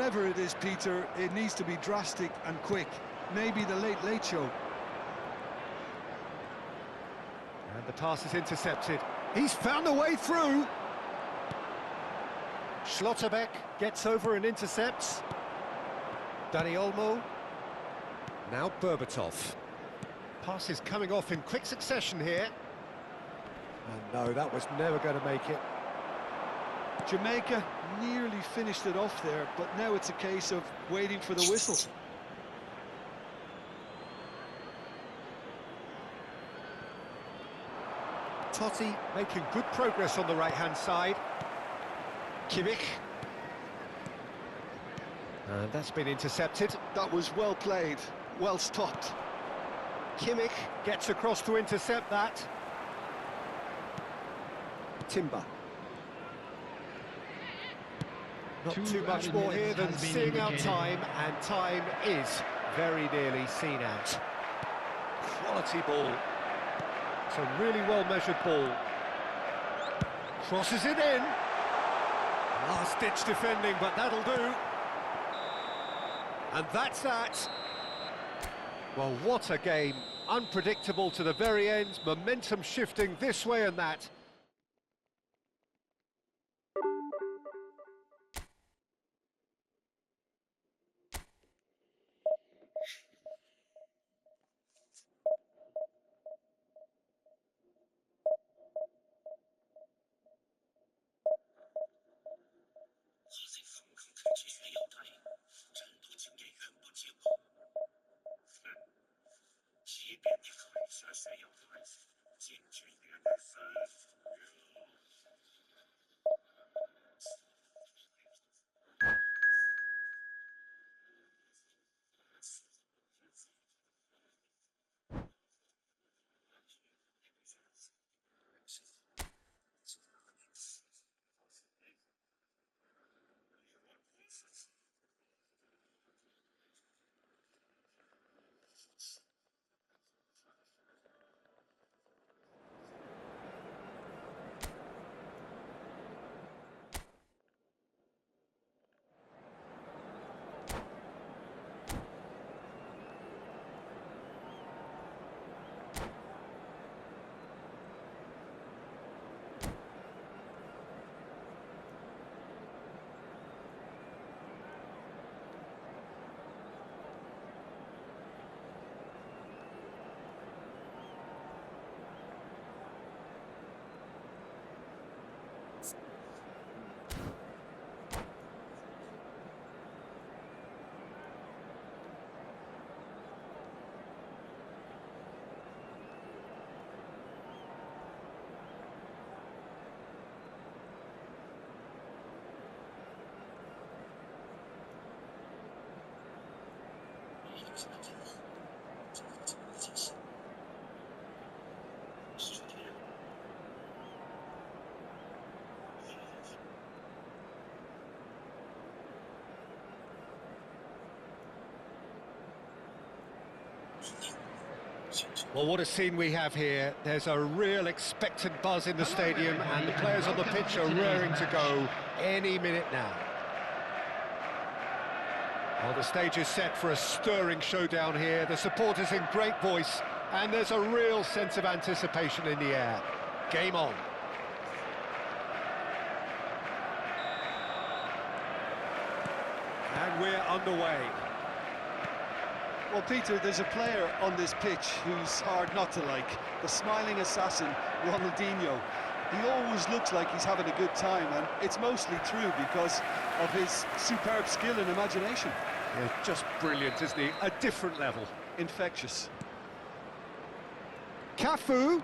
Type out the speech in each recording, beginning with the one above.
Whatever it is, Peter, it needs to be drastic and quick. Maybe the Late Late Show. And the pass is intercepted. He's found a way through. Schlotterbeck gets over and intercepts. Dani Olmo. Now Berbatov. Pass is coming off in quick succession here. And no, that was never going to make it. Jamaica nearly finished it off there, but now it's a case of waiting for the whistle. Totti making good progress on the right-hand side. Kimmich. And that's been intercepted. That was well played, well stopped. Kimmich gets across to intercept that. Timber. Not too much more here than seeing out time, and time is very nearly seen out. Quality ball. It's a really well-measured ball. Crosses it in. Last-ditch defending, but that'll do. And that's that. Well, what a game. Unpredictable to the very end. Momentum shifting this way and that. Well, what a scene we have here. There's a real expectant buzz in the stadium, and the players on the pitch are raring to go any minute now. Well, the stage is set for a stirring showdown here. The supporters in great voice, and there's a real sense of anticipation in the air. Game on. And we're underway. Well, Peter, there's a player on this pitch who's hard not to like. The smiling assassin, Ronaldinho. He always looks like he's having a good time, and it's mostly true because of his superb skill and imagination. Yeah, just brilliant, isn't he? A different level. Infectious. Cafu.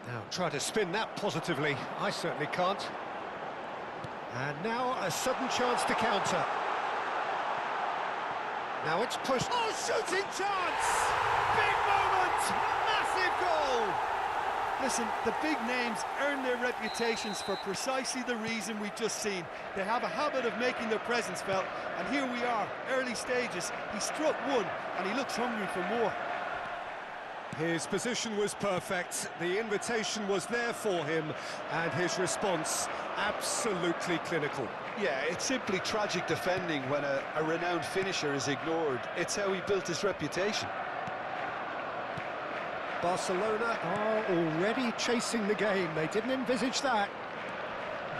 Now, try to spin that positively. I certainly can't. And now a sudden chance to counter. Now it's pushed. Oh, shooting chance! Big moment! Massive goal! Listen, the big names earn their reputations for precisely the reason we've just seen. They have a habit of making their presence felt, and here we are, early stages. He struck one, and he looks hungry for more. His position was perfect, the invitation was there for him, and his response absolutely clinical. Yeah, it's simply tragic defending when a renowned finisher is ignored. It's how he built his reputation. Barcelona are already chasing the game, they didn't envisage that.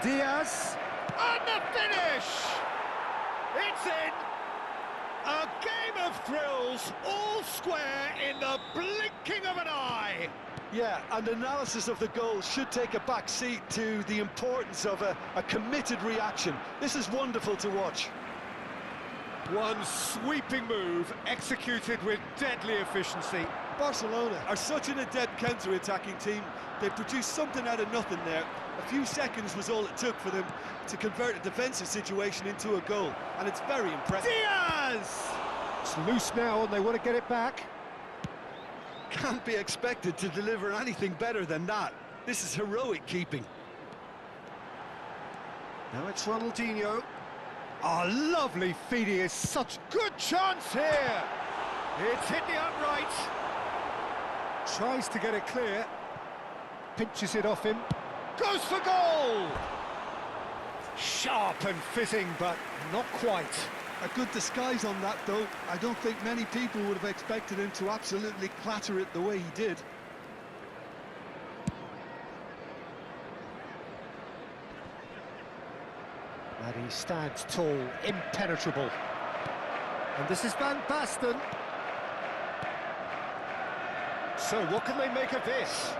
Diaz, and the finish! It's in! A game of thrills, all square in the blinking of an eye! Yeah, and analysis of the goal should take a back seat to the importance of a committed reaction. This is wonderful to watch. One sweeping move, executed with deadly efficiency. Barcelona are such an adept counter-attacking team. They produced something out of nothing there. A few seconds was all it took for them to convert a defensive situation into a goal, and it's very impressive. Diaz! It's loose now and they want to get it back. Can't be expected to deliver anything better than that. This is heroic keeping. Now it's Ronaldinho. Oh, lovely feed, he is such good chance here! It's hit the upright. Tries to get it clear. Pinches it off him. Goes for goal! Sharp and fitting, but not quite. A good disguise on that, though. I don't think many people would have expected him to absolutely clatter it the way he did. And he stands tall, impenetrable. And this is Van Basten. So what can they make of this?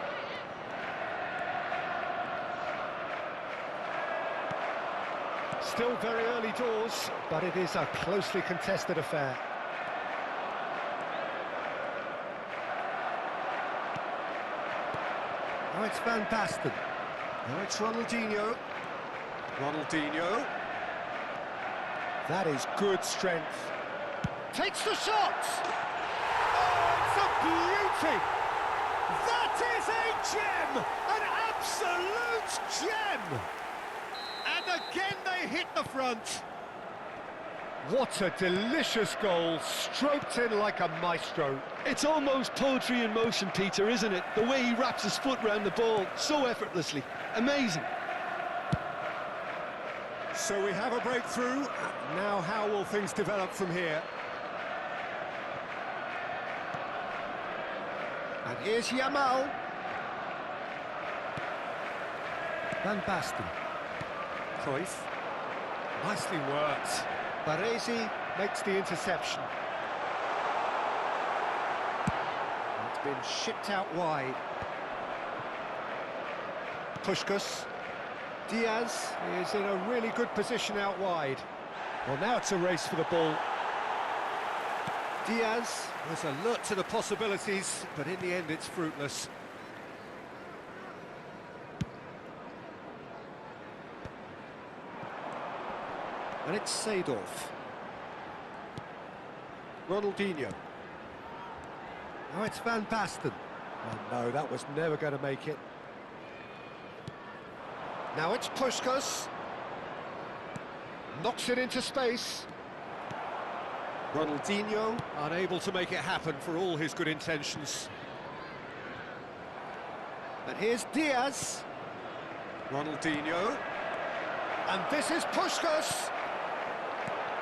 Still very early doors, but it is a closely contested affair. Now it's Van Basten. Now it's Ronaldinho. Ronaldinho. That is good strength. Takes the shot! Oh, it's a beauty! That is a gem! An absolute gem! And again they hit the front. What a delicious goal, stroked in like a maestro. It's almost poetry in motion, Peter, isn't it? The way he wraps his foot round the ball so effortlessly. Amazing. So we have a breakthrough. Now how will things develop from here? And here's Yamal. Van Basten. Cruyff. Nicely worked. Baresi makes the interception. It's been shipped out wide. Puskás. Diaz is in a really good position out wide. Well, now it's a race for the ball. Diaz was alert to the possibilities, but in the end it's fruitless. And it's Seedorf. Ronaldinho. Now it's Van Basten. Oh no, that was never going to make it. Now it's Puskás. Knocks it into space. Ronaldinho unable to make it happen for all his good intentions. And here's Diaz. Ronaldinho. And this is Puskás.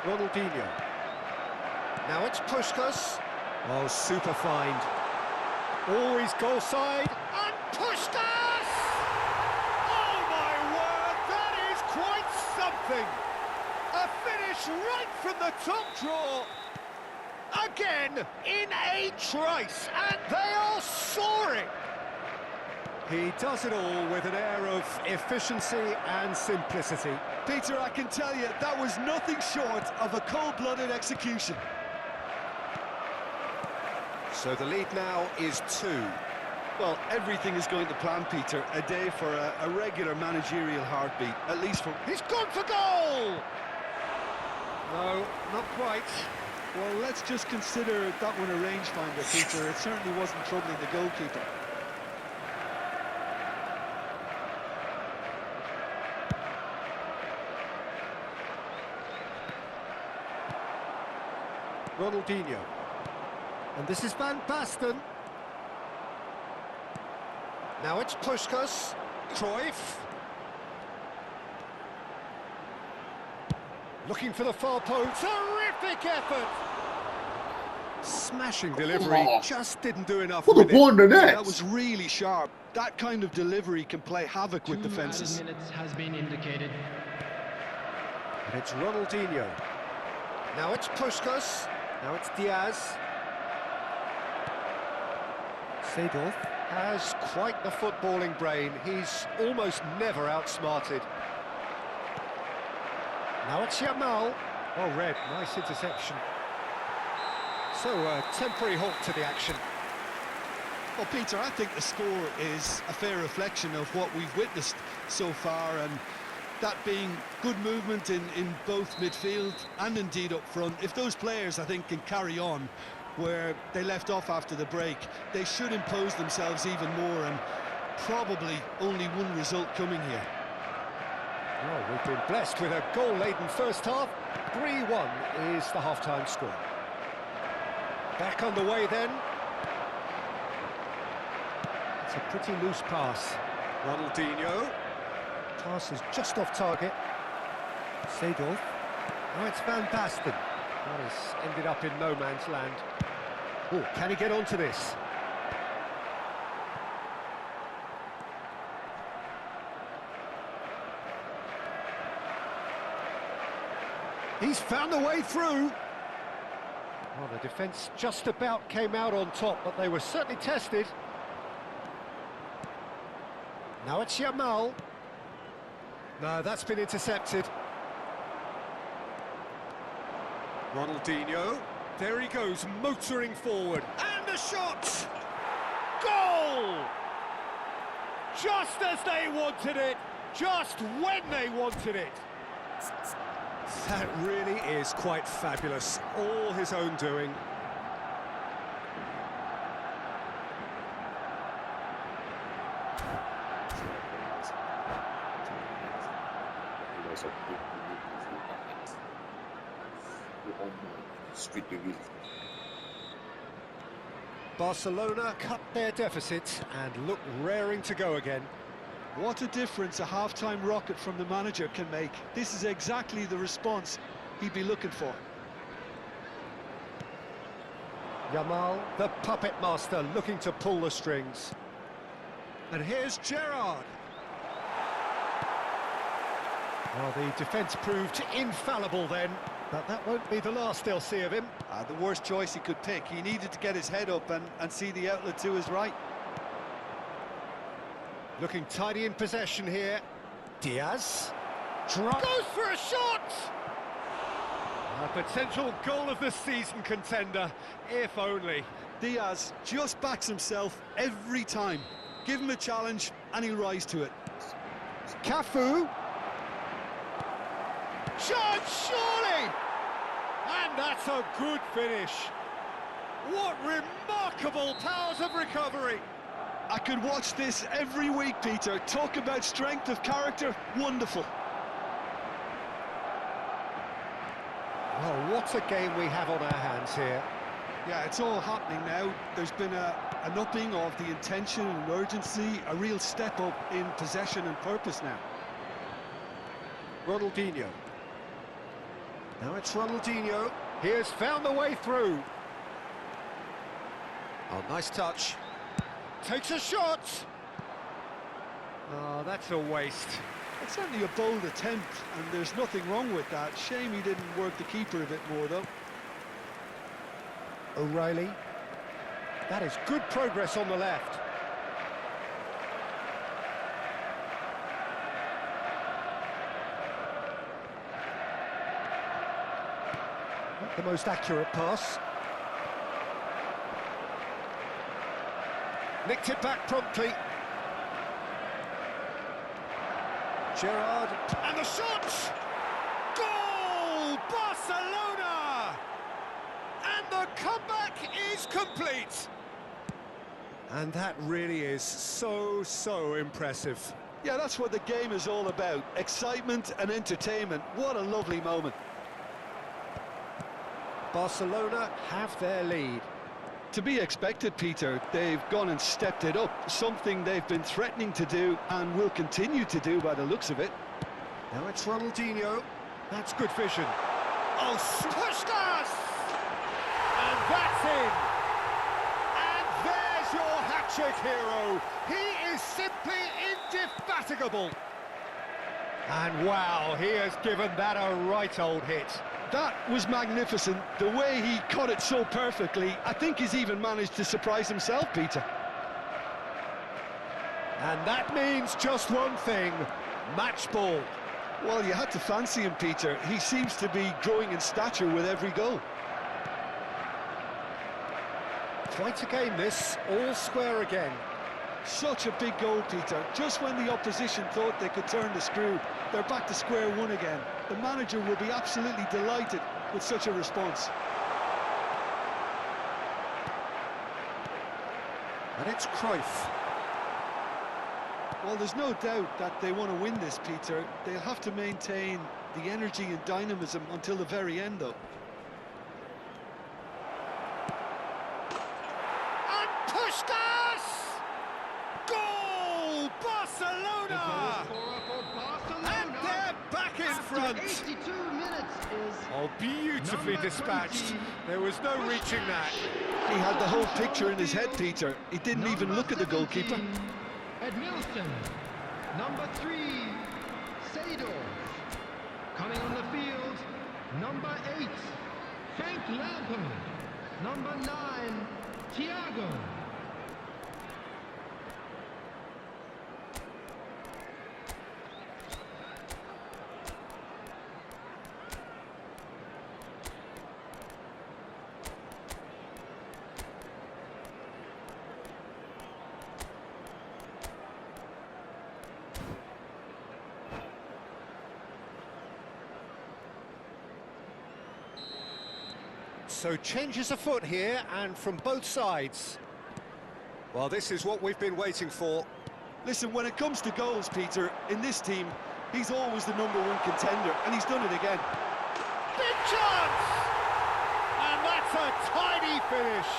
Ronaldinho. Now it's Puskás. Oh, super find. Always goal side. And Puskás! Oh my word, that is quite something! A finish right from the top draw. Again, in a trice, and they are soaring. He does it all with an air of efficiency and simplicity. Peter, I can tell you, that was nothing short of a cold-blooded execution. So the lead now is 2. Well, everything is going to plan, Peter. A day for a regular managerial heartbeat, at least for... He's gone for goal! No, not quite. Well, let's just consider that one a rangefinder, Peter. It certainly wasn't troubling the goalkeeper. Ronaldinho. And this is Van Basten. Now it's Puskás. Cruyff. Looking for the far post. Terrific effort! Smashing delivery, just didn't do enough Put the with ball in the it. net. That was really sharp. That kind of delivery can play havoc with defences. 2 minutes has been indicated. And it's Ronaldinho. Now it's Puskás. Now it's Diaz. Seedorf has quite the footballing brain. He's almost never outsmarted. Now it's Yamal. Oh, Red, nice interception. So, a temporary halt to the action. Well, Peter, I think the score is a fair reflection of what we've witnessed so far, and that being good movement in both midfield and indeed up front. If those players, I think, can carry on where they left off after the break, they should impose themselves even more, and probably only one result coming here. Well, we've been blessed with a goal-laden first half. 3-1 is the half-time score. Back on the way then. It's a pretty loose pass. Ronaldinho. Pass is just off target. Seedorf. Now it's Van Basten. That has ended up in no man's land. Oh, can he get onto this? He's found a way through. Well, the defence just about came out on top, but they were certainly tested. Now it's Yamal. No, that's been intercepted. Ronaldinho. There he goes, motoring forward. And the shot! Goal! Just as they wanted it, just when they wanted it. That really is quite fabulous. All his own doing. Barcelona cut their deficit and look raring to go again. What a difference a half-time rocket from the manager can make. This is exactly the response he'd be looking for. Yamal, the puppet master, looking to pull the strings. And here's Gerrard. Well, the defence proved infallible then, but that won't be the last they'll see of him. The worst choice he could pick. He needed to get his head up and see the outlet to his right. Looking tidy in possession here. Diaz. Goes for a shot! A potential goal of the season contender, if only. Diaz just backs himself every time. Give him a challenge and he'll rise to it. Cafu. Shot, surely! And that's a good finish. What remarkable powers of recovery. I could watch this every week, Peter. Talk about strength of character, wonderful. Well, what a game we have on our hands here. Yeah, it's all happening now. There's been an upping of the intention and urgency, a real step up in possession and purpose now. Ronaldinho. Now it's Ronaldinho. He has found the way through. Oh, nice touch. Takes a shot. Oh, that's a waste. It's certainly a bold attempt, and there's nothing wrong with that. Shame he didn't work the keeper a bit more, though. O'Reilly. That is good progress on the left. Not the most accurate pass. Nicked it back promptly. Gerrard. And the shot! Goal! Barcelona! And the comeback is complete. And that really is so impressive. Yeah, that's what the game is all about. Excitement and entertainment. What a lovely moment. Barcelona have their lead. To be expected, Peter. They've gone and stepped it up, something they've been threatening to do and will continue to do by the looks of it. Now it's Ronaldinho. That's good vision. Oh, Puskas! And that's in! And there's your hat-trick hero. He is simply indefatigable. And wow, he has given that a right old hit. That was magnificent. The way he cut it so perfectly, I think he's even managed to surprise himself, Peter. And that means just one thing, match ball. Well, you had to fancy him, Peter. He seems to be growing in stature with every goal. Quite a game this, all square again. Such a big goal, Peter. Just when the opposition thought they could turn the screw, they're back to square one again. The manager will be absolutely delighted with such a response. And it's Cruyff. Well, there's no doubt that they want to win this, Peter. They'll have to maintain the energy and dynamism until the very end, though. And Puskas! Goal! Barcelona! And they're back in front. 82 minutes is Oh, beautifully dispatched. There was no reaching that. He had the whole picture in his head, Peter. He didn't even look at the goalkeeper. Edmilson. Number 3, Seedorf. Coming on the field, number 8, Frank Lampard. Number 9, Thiago. So changes afoot here, and from both sides. Well, this is what we've been waiting for. Listen, when it comes to goals, Peter, in this team, he's always the #1 contender, and he's done it again. Big chance! And that's a tidy finish.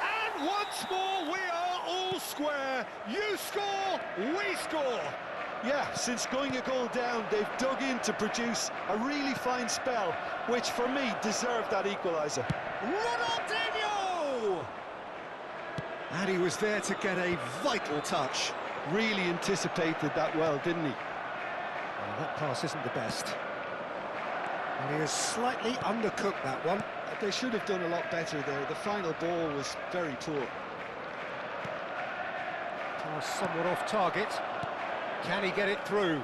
And once more, we are all square. You score, we score. Yeah, since going a goal down, they've dug in to produce a really fine spell, which for me deserved that equaliser. Ronaldinho! And he was there to get a vital touch. Really anticipated that well, didn't he? Well, that pass isn't the best. And he has slightly undercooked that one. They should have done a lot better there. The final ball was very poor. Pass somewhat off target. Can he get it through?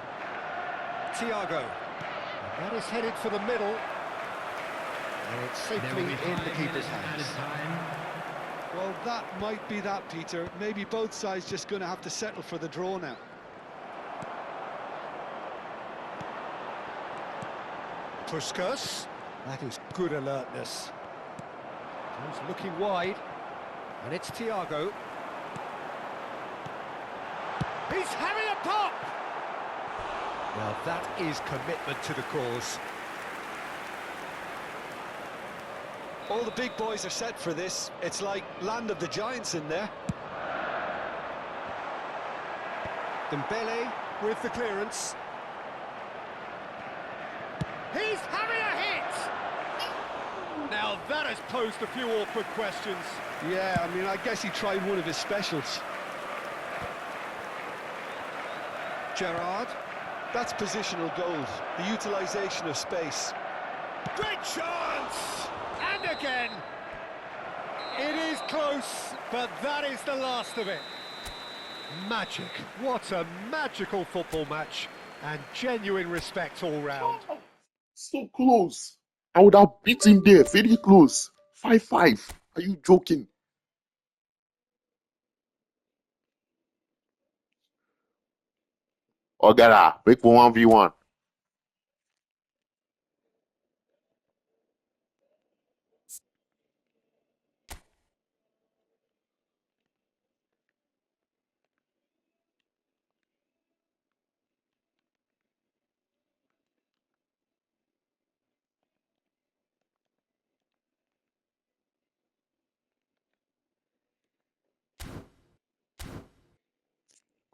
Thiago. And that is headed for the middle. And it's safely in the keeper's hands. Well, that might be that, Peter. Maybe both sides just going to have to settle for the draw now. Puskas. That is good alertness. He's looking wide. And it's Thiago. He's having a pop! Now that is commitment to the cause. All the big boys are set for this. It's like land of the giants in there. Dembele with the clearance. He's having a hit! Now that has posed a few awkward questions. Yeah, I mean, I guess he tried one of his specials. Gerrard. That's positional gold, the utilisation of space. Great chance! And again! It is close, but that is the last of it. Magic. What a magical football match. And genuine respect all round. So close. I would have beat him there, very close. 5-5. Are you joking? Ogara, break for 1v1.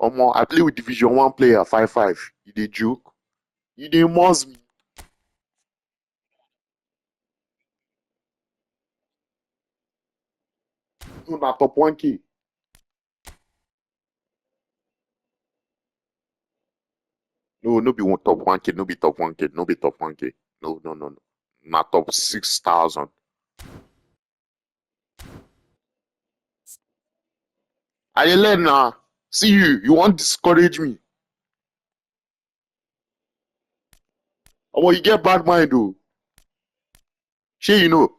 Omo, I play with Division 1 player 5-5. You dey joke? You dey must me. No, na top 1K. No, no be one top 1K, no be top 1K, no be top 1K. No, no, no, no. Na top 6,000. I dey learn na. See you want discourage me. Omo, you get bad mind o. Shey you know.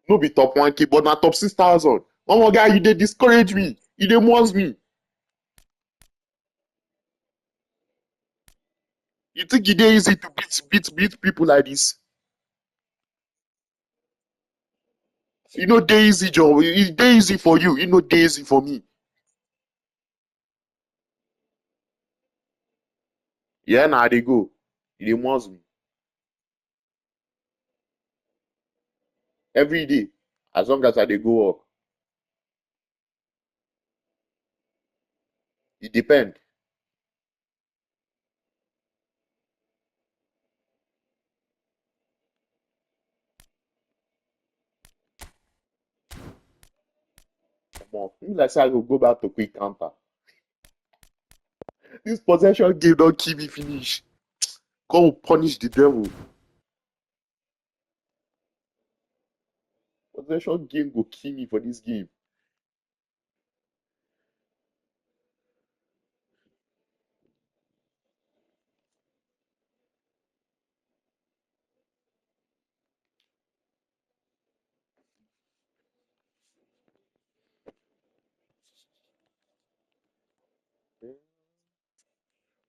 No be top 1K, but na top 6,000. Omo guy, you dey discourage me. You dey must me. You think e dey easy to beat people like this? E no dey easy, Joe. E dey easy for you. E no dey easy for me. Yeah, na I dey go. You dey must me. Every day. As long as I dey go work. E depend. Omo, e be like say I go back to quick counter. This possession game don kill me finish. God punish the devil. Possession game go kill me for this game.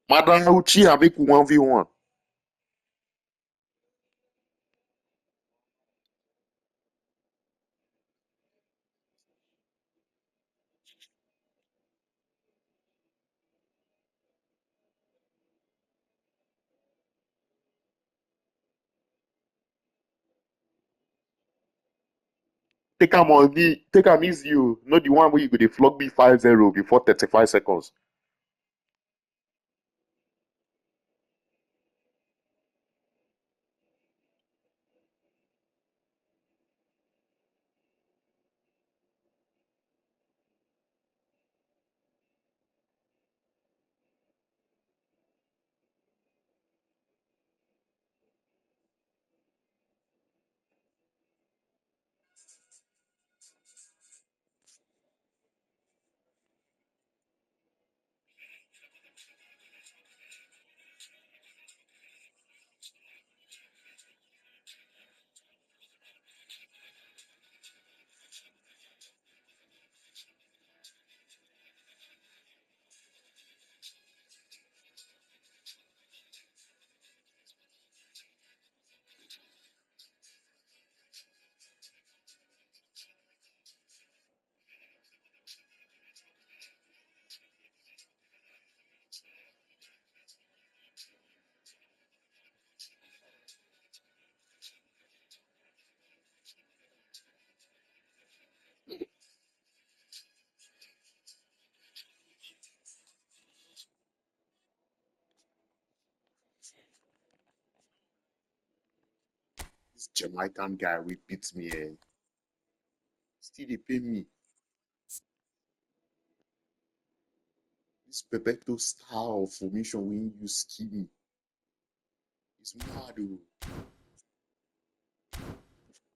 Madam Uchi, I make 1v1. Take am easy o. No the one where you go dey flog me 5-0 before 35 seconds. This Jamaican guy will beat me. Still dey pay me. This Bebeto style of formation when you ski me. It's mad o.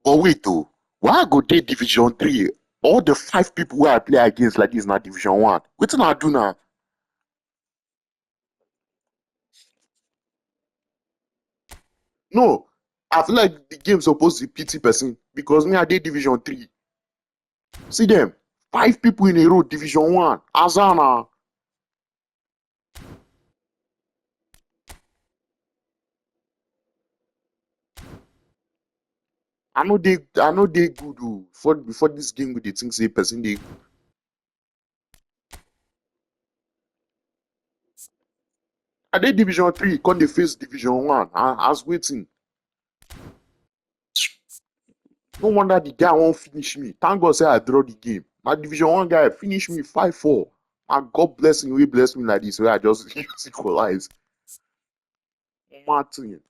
But wait though, why I go dey Division 3? All the 5 people wey I play against like this na Division 1. Wetin I do now? No, I feel like the game supposed to pity person because me I dey Division 3. See them, 5 people in a row, Division 1. Azana. I know they good o. Before this game we dey think say person dey. I dey Division 3, come dey face Division 1. As waiting. No wonder the guy won't finish me. Thank God say I draw the game. My Division 1 guy finish me 5-4. And God bless him, he bless me like this. Where I just use equalize. Martin.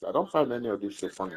I don't find any of this so funny.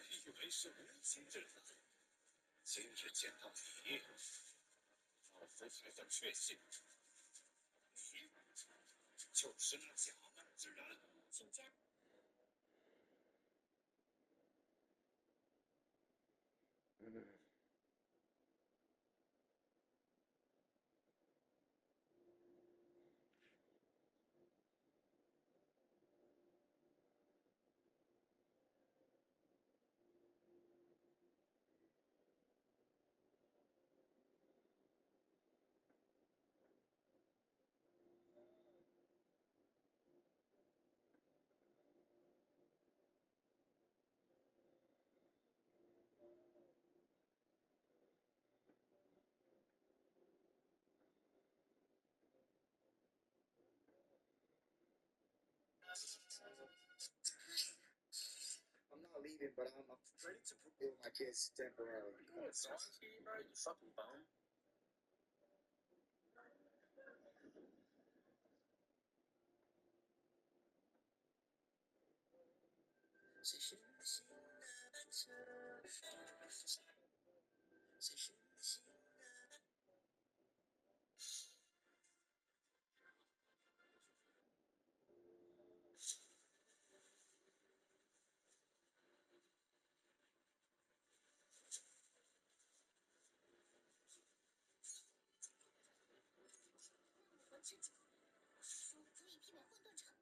以为是无稽之谈，今日见到你，仿佛才算确信，你就是那假扮之人。请假。I'm not leaving, but I'm ready to fulfill my kids temporarily. Sorry, you fucking bum. 谁是你心的车谁是你心的混吃煮，书足以媲美混沌场。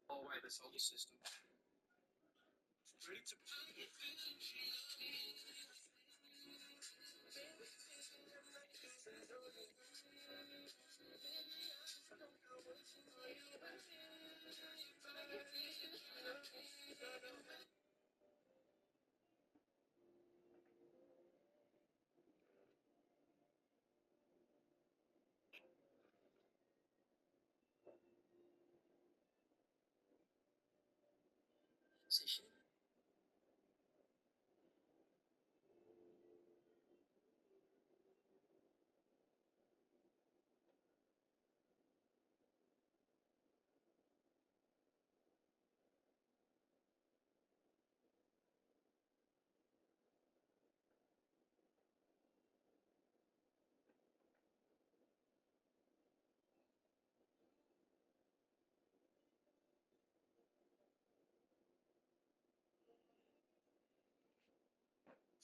校外的消息 system。Ready to谁是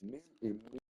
Name a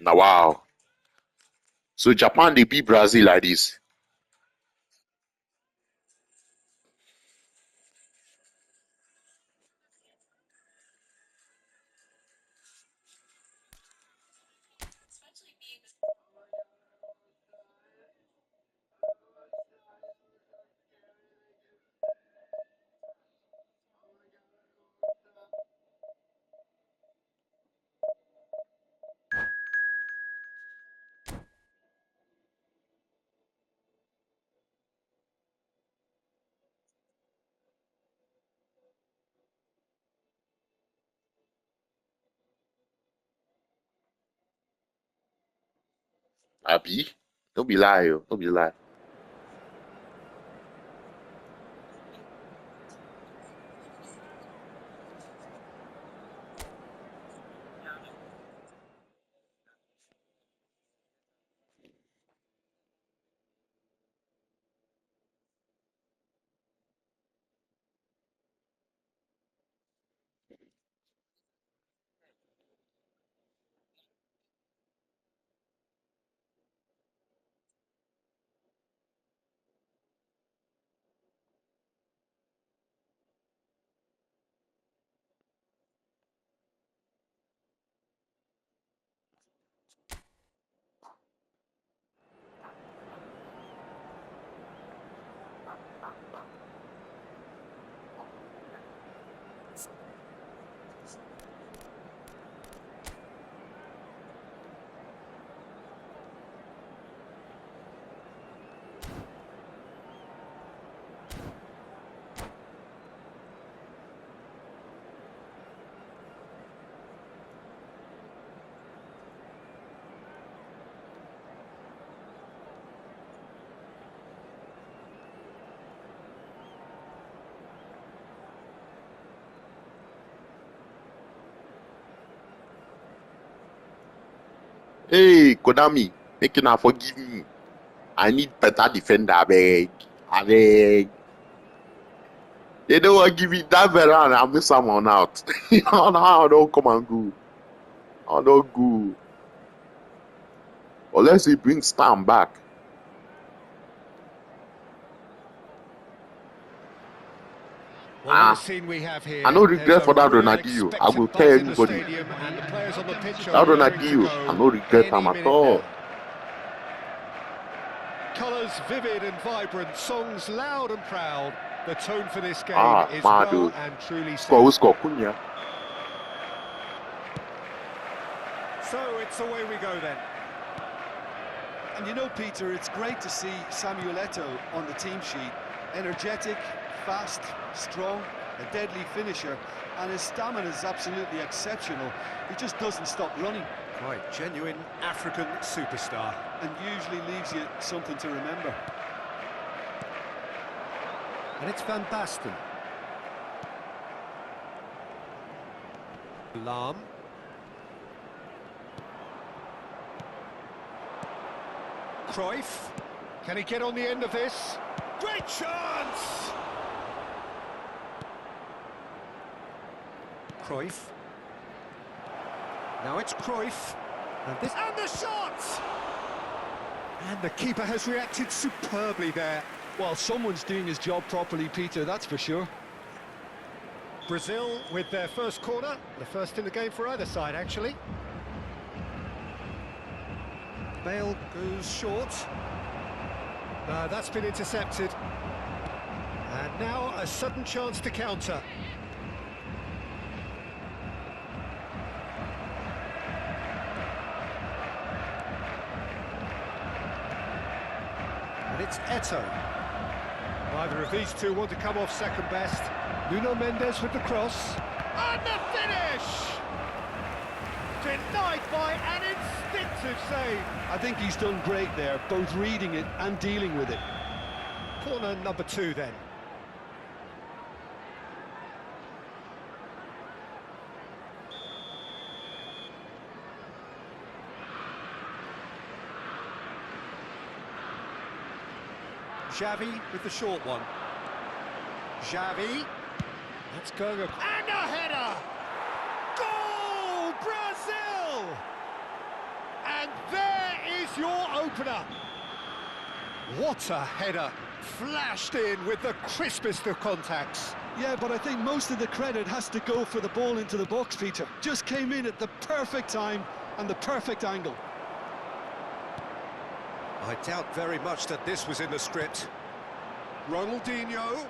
Now, wow. So Japan, they beat Brazil like this. Abi, don't be lie, oh. Don't be lie. Hey, Konami, make una forgive me. I need better defender, beg. I beg. They don't want to give me that veteran. I miss someone out. I don't come and go. I don't go. Unless he brings Stam back. Well, the scene we have here, I no regret there's a for that real Ronaldinho. I will expectant tell buzz in the anybody. stadium, and the players on the pitch That are raring to Ronaldinho, go I no regret any him at minute all. now. Colours vivid and vibrant, songs loud and proud. The tone for this game is Mad, well oh. and truly Score, set. score, Cunha. So it's away we go then. And you know, Peter, it's great to see Samuel Eto'o on the team sheet. Energetic, fast, strong, a deadly finisher, and his stamina is absolutely exceptional. He just doesn't stop running, Quite genuine African superstar. and usually leaves you something to remember. And it's Van Basten. Lahm. Cruyff. Can he get on the end of this? Great chance! Cruyff. Now it's Cruyff. And the shot! And the keeper has reacted superbly there. Well, someone's doing his job properly, Peter, that's for sure. Brazil with their first corner, the first in the game for either side, actually. Bale goes short. That's been intercepted. And now a sudden chance to counter. And it's Eto'o. Neither of these two want to come off second best. Nuno Mendes with the cross. And the finish! Denied by an instinctive save. I think he's done great there, both reading it and dealing with it. Corner number 2 then. Xavi with the short one. Xavi. That's going up. And a header! Goal, Brazil! And there is your opener. What a header. Flashed in with the crispest of contacts. Yeah, but I think most of the credit has to go for the ball into the box, Peter. Just came in at the perfect time and the perfect angle. I doubt very much that this was in the script. Ronaldinho.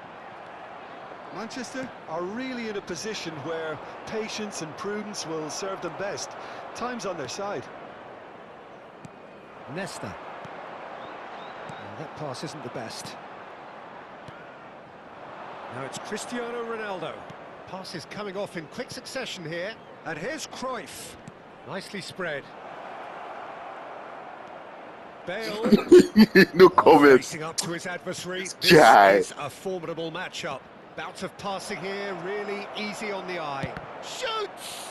Manchester are really in a position where patience and prudence will serve them best. Time's on their side. Nesta. Oh, that pass isn't the best. Now it's Cristiano Ronaldo. Pass is coming off in quick succession here. And here's Cruyff. Nicely spread. Bale. No comments. Facing up to his adversary. This Jai. is a formidable matchup. Bout of passing here, really easy on the eye. Shoots!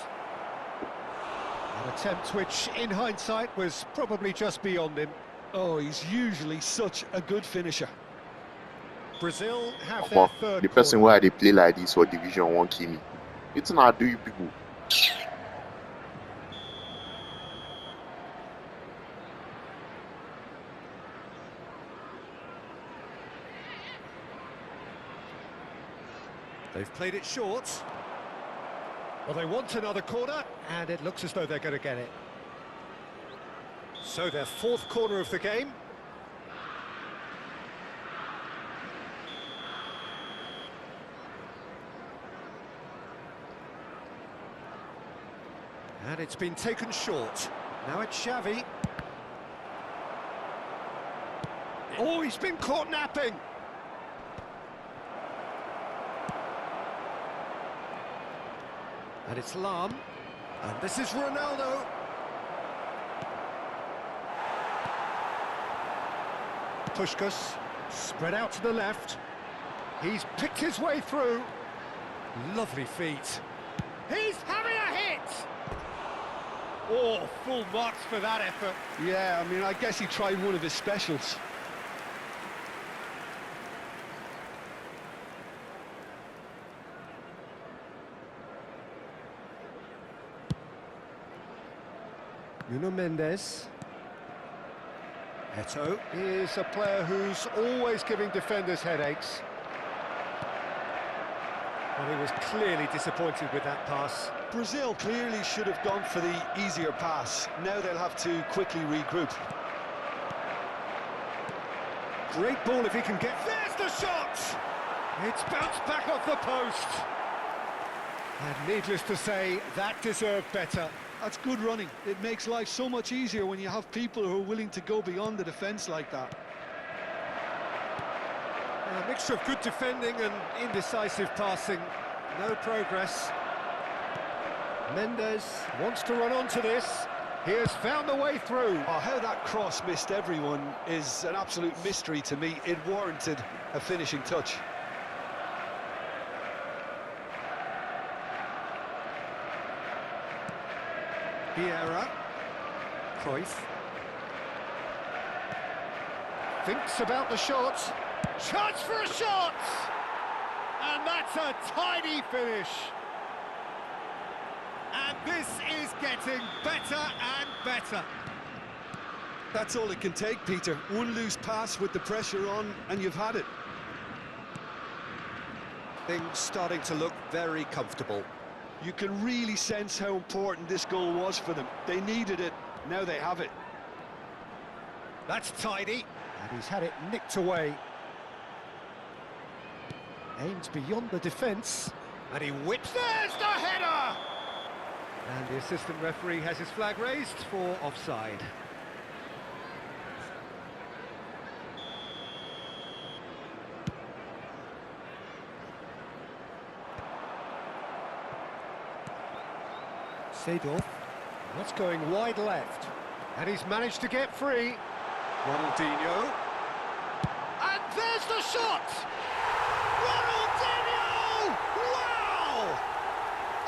An attempt which, in hindsight, was probably just beyond him. Oh, he's usually such a good finisher. Brazil have Come their on, third the person corner. where they play like this for Division 1 kill me. It's not do you people. They've played it short. Well, they want another corner, and it looks as though they're going to get it. So their fourth corner of the game. And it's been taken short. Now it's Xavi. Oh, he's been caught napping. And it's Lam. And this is Ronaldo. Puskás spread out to the left. He's picked his way through. Lovely feet. He's having a hit! Oh, full marks for that effort. Yeah, I mean, I guess he tried one of his specials. Nuno Mendes. Eto'o is a player who's always giving defenders headaches. And he was clearly disappointed with that pass. Brazil clearly should have gone for the easier pass. Now they'll have to quickly regroup. Great ball if he can get... There's the shot! It's bounced back off the post. And needless to say, that deserved better. That's good running. It makes life so much easier when you have people who are willing to go beyond the defence like that. A mixture of good defending and indecisive passing. No progress. Mendes wants to run onto this. He has found the way through. Oh, how that cross missed everyone is an absolute mystery to me. It warranted a finishing touch. Vieira. Cruyff. Thinks about the shot. Chance for a shot! And that's a tidy finish. And this is getting better and better. That's all it can take, Peter. One loose pass with the pressure on, and you've had it. Things starting to look very comfortable. You can really sense how important this goal was for them. They needed it, now they have it. That's tidy. And he's had it nicked away. Aims beyond the defence. And he whips. There's the header! And the assistant referee has his flag raised for offside. Seedorf. That's going wide left. And he's managed to get free. Ronaldinho. And there's the shot! Ronaldinho! Wow!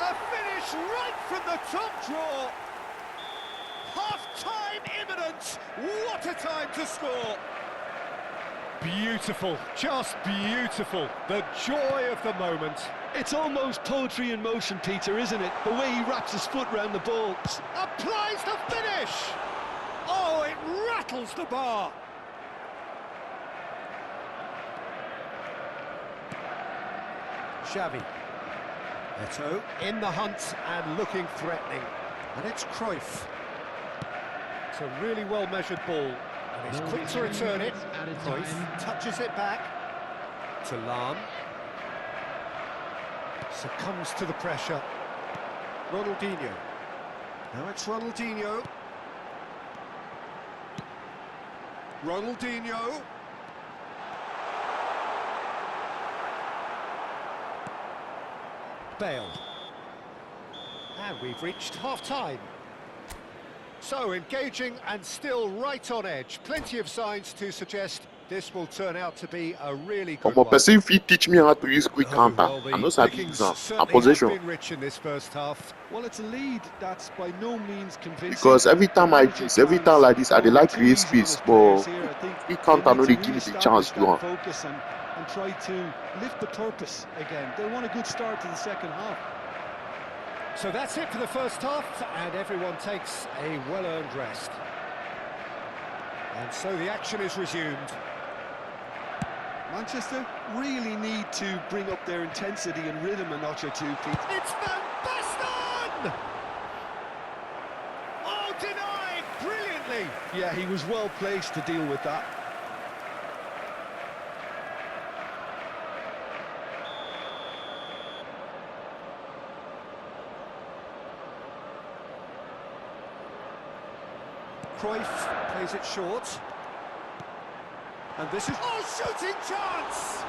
A finish right from the top draw. Half-time imminent. What a time to score. Beautiful, just beautiful. The joy of the moment. It's almost poetry in motion, Peter, isn't it? The way he wraps his foot round the ball. Applies the finish. Oh, it rattles the bar. Xavi. Eto'o in the hunt and looking threatening. And it's Cruyff. It's a really well-measured ball. And he's quick to return it. Cruyff touches it back to Lahm. Succumbs to the pressure. Ronaldinho. Now it's Ronaldinho. Ronaldinho. Bale. And we've reached half-time. So engaging and still right on edge. Plenty of signs to suggest this will turn out to be a really good one. Person fit teach me how to use quick counter. Well, I know the sabi pickings use am. And certainly have possession. been rich in this first half. Well, it's a lead that's by no means convincing. Because every time I Manager this, every plans time like this, I dey go like too create easy on space, his but players here. I think quick they counter need no to dey give me the re-establish chance to that am. focus and try to lift the purpose again. They want a good start to the second half. So that's it for the first half, and everyone takes a well-earned rest. And so the action is resumed. Manchester really need to bring up their intensity and rhythm a notch or two, Pete. It's Van Basten! Oh, denied brilliantly! Yeah, he was well placed to deal with that. Cruyff plays it short. And this is... Oh, shooting chance!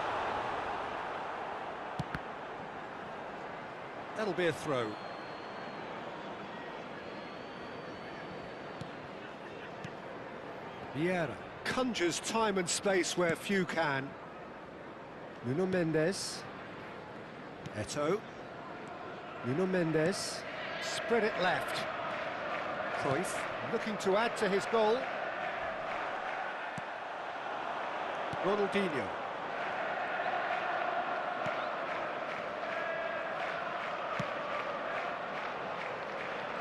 That'll be a throw. Vieira conjures time and space where few can. Nuno Mendes. Eto'o. Nuno Mendes. Spread it left. Cruyff looking to add to his goal. Ronaldinho.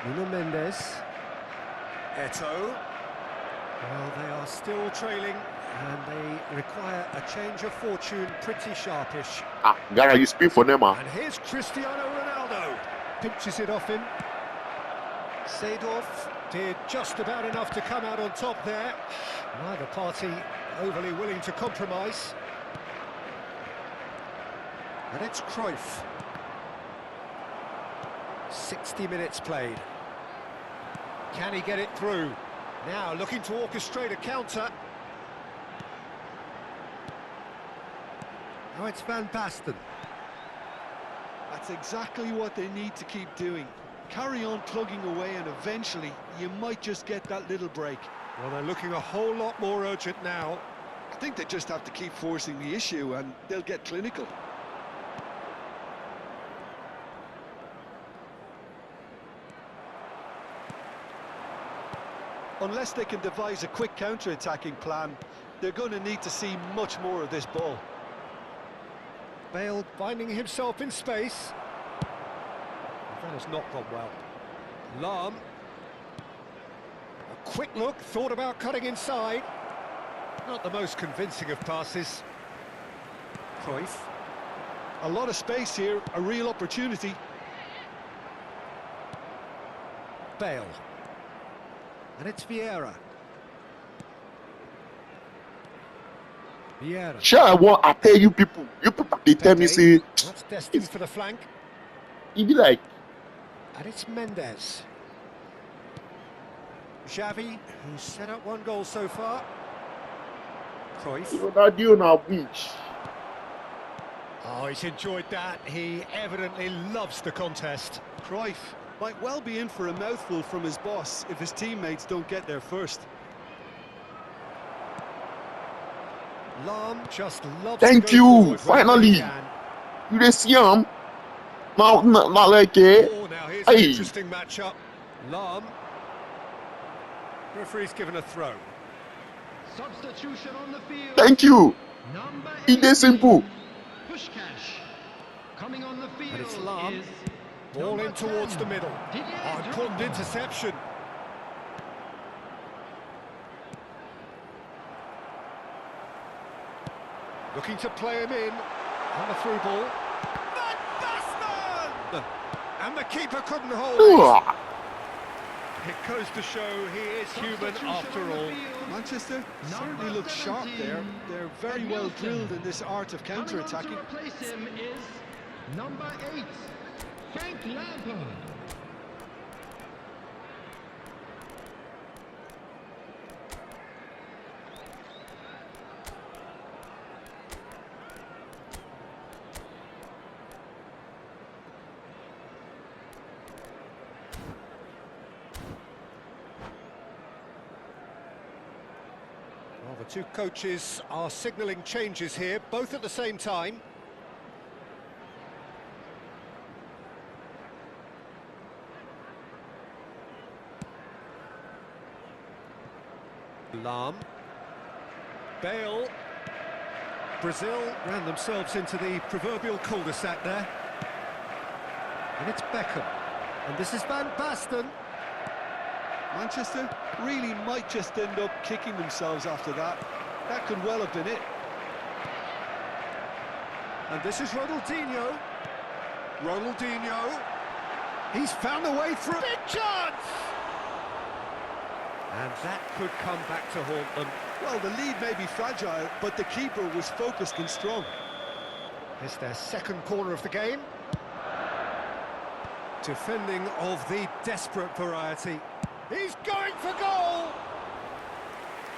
Nuno Mendes. Eto'o. Well, they are still trailing, and they require a change of fortune pretty sharpish. Ah, Gara, you speak for them, ah. And here's Cristiano Ronaldo. Pinches it off him. Seedorf did just about enough to come out on top there. Neither party overly willing to compromise. And it's Cruyff. 60 minutes played. Can he get it through? Now looking to orchestrate a counter. Now it's Van Basten. That's exactly what they need to keep doing. Carry on plugging away and eventually you might just get that little break. Well, they're looking a whole lot more urgent now. I think they just have to keep forcing the issue and they'll get clinical. Unless they can devise a quick counter-attacking plan, they're going to need to see much more of this ball. Bale finding himself in space. That has not gone well. Lahm. A quick look, thought about cutting inside. Not the most convincing of passes. Cruyff. A lot of space here, a real opportunity. Bale. And it's Vieira. Vieira. Sure, I tell you people. You people, they tell me, say, That's destined for the flank. it be like, And it's Mendes. Xavi, who's set up one goal so far. Cruyff. Ronaldinho now beach. Oh, he's enjoyed that. He evidently loves the contest. Cruyff might well be in for a mouthful from his boss if his teammates don't get there first. Lahm just loves Thank to go you, forward finally. whenever he can. You dey see him? Not like it. Oh, now here's an Hey. interesting matchup. Lahm. Referee's given a throw. Substitution on the field. Thank you. Number It is simple. Pushkash. Coming on the field And it's Lahm. is Ball number in towards 10, the middle. Didier Oh, important Drogba. interception. Looking to play him in on the through ball. Van Basten! And the keeper couldn't hold it. Ugh. It goes to show he is human after all. Manchester certainly look sharp there. They're very well drilled in this art of Coming on counter-attacking. to replace him is number 8, Frank Lampard. Well, the two coaches are signalling changes here, both at the same time. Lahm. Bale. Brazil ran themselves into the proverbial cul-de-sac there. And it's Beckham. And this is Van Basten. Manchester really might just end up kicking themselves after that. That could well have been it. And this is Ronaldinho. Ronaldinho. He's found a way through. Big chance! And that could come back to haunt them. Well, the lead may be fragile, but the keeper was focused and strong. It's their second corner of the game. Defending of the desperate variety. He's going for goal!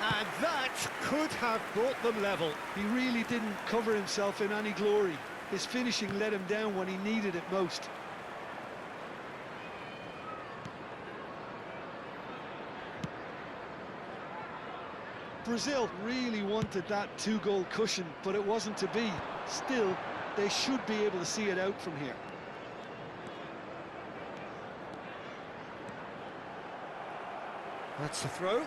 And that could have brought them level. He really didn't cover himself in any glory. His finishing let him down when he needed it most. Brazil really wanted that two-goal cushion, but it wasn't to be. Still, they should be able to see it out from here. That's the throw.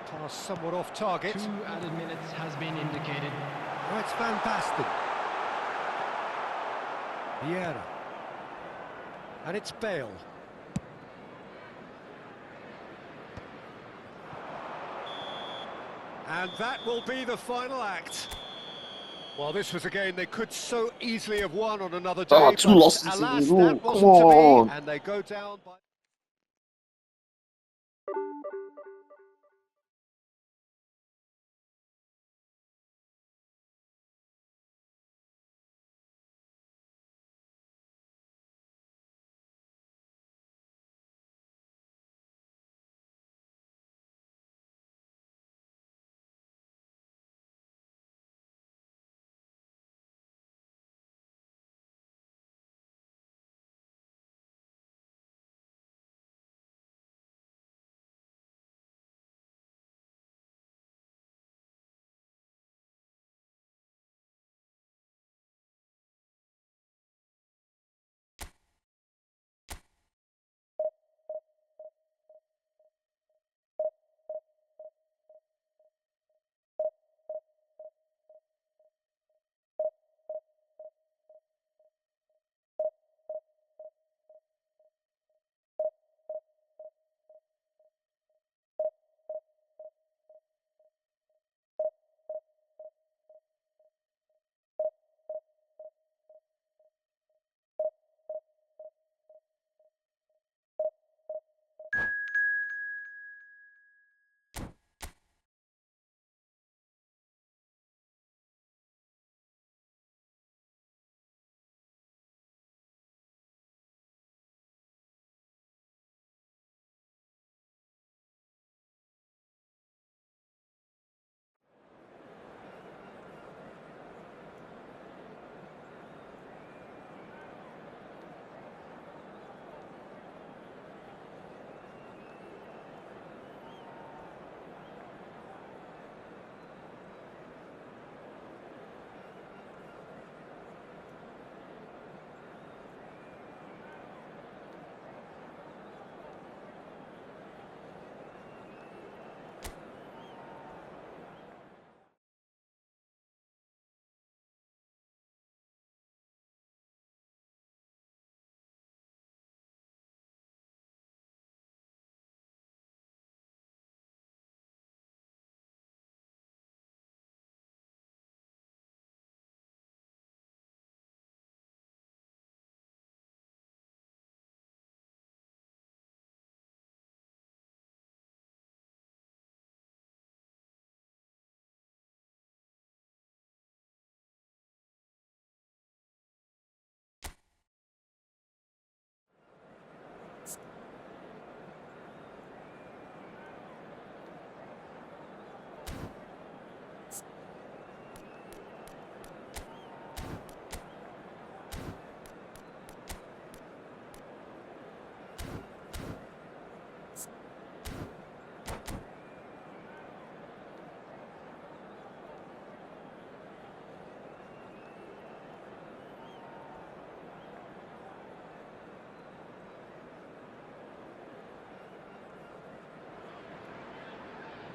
Pass somewhat off target. 2 added minutes has been indicated. Oh, it's Van Basten. Vieira. And it's Bale. And that will be the final act. Well, this was a game they could so easily have won on another day, Ah, 2 but losses in a alas, row. that Come wasn't to on. be, and they go down by...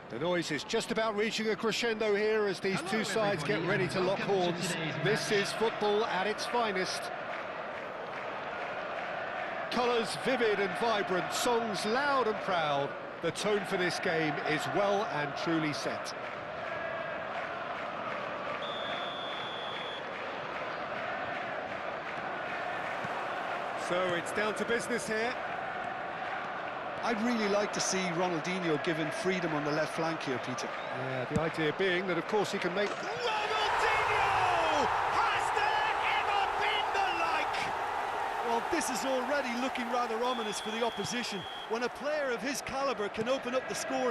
The noise is just about reaching a crescendo here as these two sides get ready to lock horns. This is football at its finest. Colours vivid and vibrant, songs loud and proud. The tone for this game is well and truly set. So it's down to business here. I'd really like to see Ronaldinho given freedom on the left flank here, Peter. Yeah, the idea being that, of course, he can make... Ronaldinho! Has there ever been the like? Well, this is already looking rather ominous for the opposition. When a player of his calibre can open up the scoring